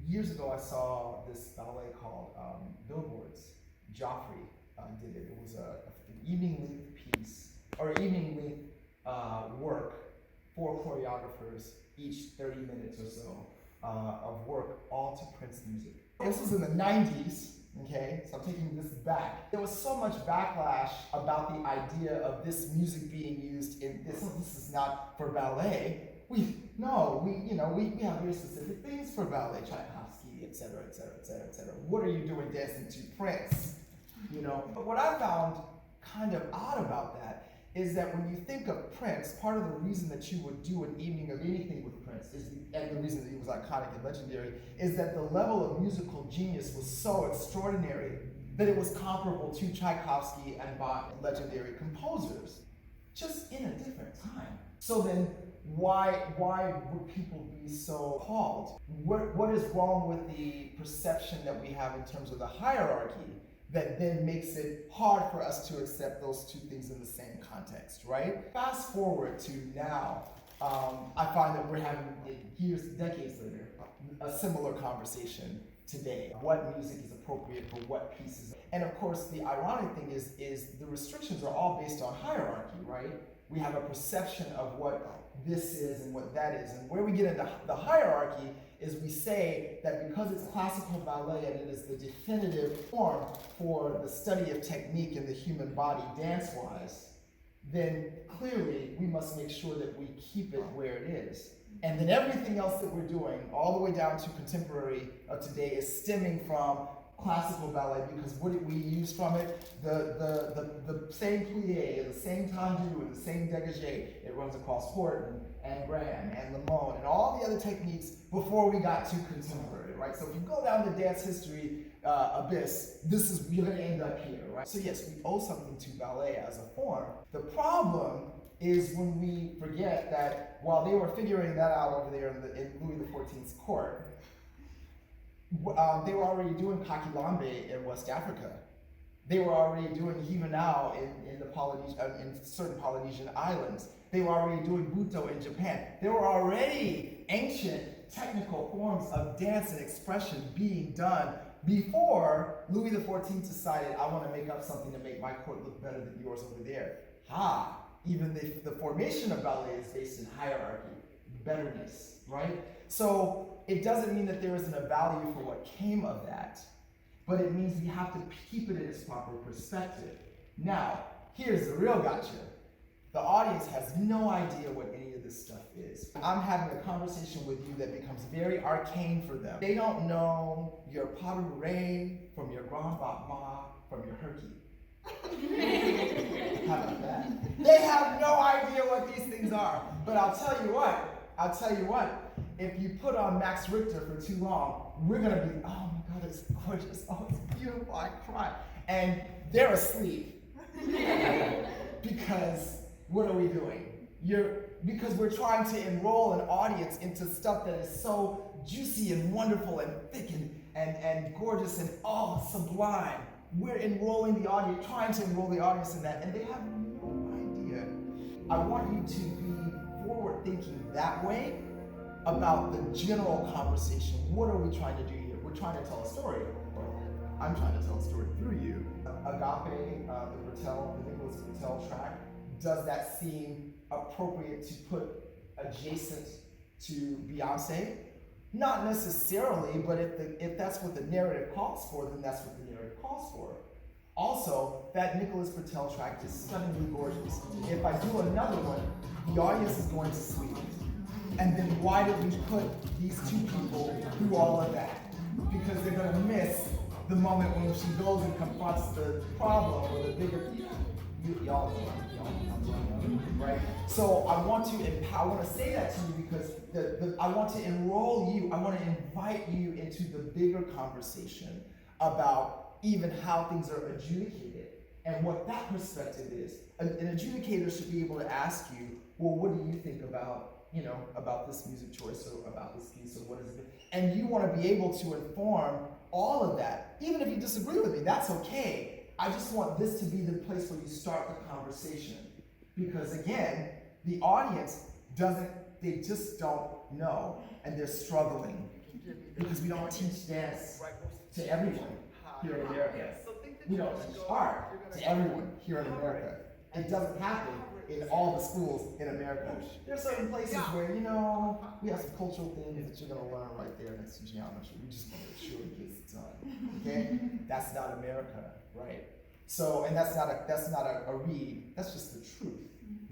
Years ago, I saw this ballet called Billboards. Joffrey did it. It was an evening length piece, or evening length work, 4 choreographers, each 30 minutes or so of work, all to Prince music. This was in the 90s, okay? So I'm taking this back. There was so much backlash about the idea of this music being used in this. This is not for ballet. We have very specific things for ballet, Tchaikovsky, et cetera, et cetera, et cetera, et cetera. What are you doing dancing to Prince? But what I found kind of odd about that is that when you think of Prince, part of the reason that you would do an evening of anything with Prince, and the reason that he was iconic and legendary, is that the level of musical genius was so extraordinary that it was comparable to Tchaikovsky and Bach, legendary composers, just in a different time. So then, why would people be so appalled? What is wrong with the perception that we have in terms of the hierarchy that then makes it hard for us to accept those two things in the same context, right? Fast forward to now, I find that we're having, decades later, a similar conversation today. What music is appropriate for what pieces? And of course, the ironic thing is the restrictions are all based on hierarchy, right? We have a perception of what this is and what that is. And where we get into the hierarchy is we say that because it's classical ballet and it is the definitive form for the study of technique in the human body dance-wise, then clearly we must make sure that we keep it where it is. And then everything else that we're doing, all the way down to contemporary of today, is stemming from classical ballet, because what did we use from it? The same plie, the same tendu, and the same dégagé. It runs across Horton and Graham and Limon and all the other techniques before we got to contemporary, right? So if you go down the dance history abyss, you're gonna end up here, right? So yes, we owe something to ballet as a form. The problem is when we forget that while they were figuring that out over there in Louis XIV's court, they were already doing kakilambe in West Africa. They were already doing hivanao in certain Polynesian islands. They were already doing buto in Japan. There were already ancient technical forms of dance and expression being done before Louis XIV decided, I want to make up something to make my court look better than yours over there. Even the formation of ballet is based in hierarchy, betterness, right? So it doesn't mean that there isn't a value for what came of that, but it means we have to keep it in its proper perspective. Now, here's the real gotcha. The audience has no idea what any of this stuff is. I'm having a conversation with you that becomes very arcane for them. They don't know your pas de bourrée from your grand battement from your herky. How about that? They have no idea what these things are. But I'll tell you what, if you put on Max Richter for too long, we're gonna be, oh my God, it's gorgeous, oh, it's beautiful, I cry. And they're asleep. Because what are we doing? Because we're trying to enroll an audience into stuff that is so juicy and wonderful and thick and gorgeous and sublime. We're enrolling the audience, trying to enroll the audience in that, and they have no idea. I want you to be forward thinking that way about the general conversation. What are we trying to do here? We're trying to tell a story. Well, I'm trying to tell a story through you. Agape, the Nicholas Britell track, does that seem appropriate to put adjacent to Beyonce? Not necessarily, but if that's what the narrative calls for, then that's what the narrative calls for. Also, that Nicholas Britell track is stunningly gorgeous. If I do another one, the audience is going to sleep. And then why did we put these two people through all of that? Because they're going to miss the moment when she goes and confronts the problem or the bigger, y'all know, right? So I want to say that to you because I want to enroll you, I want to invite you into the bigger conversation about even how things are adjudicated and what that perspective is. An adjudicator should be able to ask you, well, what do you think about this music choice or about this piece or what is it? And you want to be able to inform all of that. Even if you disagree with me, that's okay. I just want this to be the place where you start the conversation. Because again, the audience they just don't know, and they're struggling. Because we don't teach dance to everyone here in America. We don't teach art to everyone here in America. It doesn't happen in all the schools in America. There are certain places where, we have some cultural things that you're going to learn right there next to geometry. We just want to make sure it gets done. Okay? That's not America, right? So, and that's not a read, that's just the truth.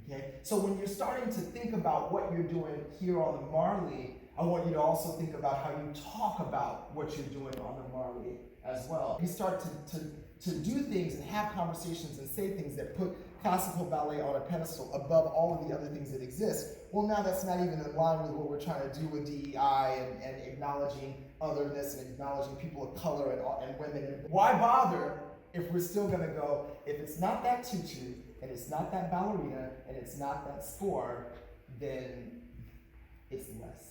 Okay? So when you're starting to think about what you're doing here on the Marley, I want you to also think about how you talk about what you're doing on the Marley as well. You start to do things and have conversations and say things that put classical ballet on a pedestal above all of the other things that exist. Well, now that's not even in line with what we're trying to do with DEI and acknowledging otherness and acknowledging people of color and women. Why bother if we're still going to go, if it's not that tutu, and it's not that ballerina, and it's not that score, then it's less.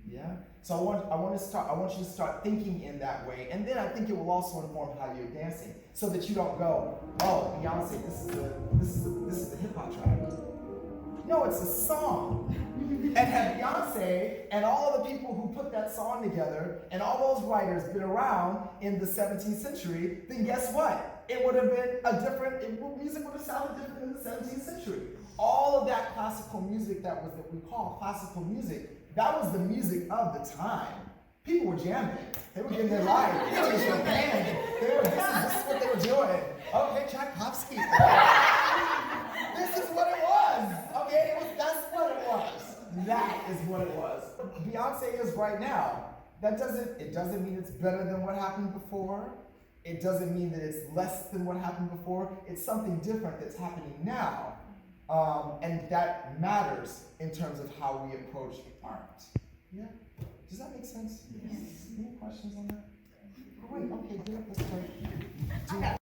Yeah? So I want you to start thinking in that way, and then I think it will also inform how you're dancing, so that you don't go, oh, Beyonce, this is a hip hop track. No, it's a song. And had Beyonce and all of the people who put that song together and all those writers been around in the 17th century, then guess what? It would have been music would have sounded different in the 17th century. All of that classical music that we call classical music, that was the music of the time. People were jamming. They were getting their life. They were just band. This is what they were doing. Okay, Tchaikovsky. This is what it was. Okay, that's what it was. That is what it was. Beyonce is right now. It doesn't mean it's better than what happened before. It doesn't mean that it's less than what happened before. It's something different that's happening now. And that matters in terms of how we approach art. Yeah? Does that make sense? Yes. Any questions on that? Great. Okay, good. Let's pray.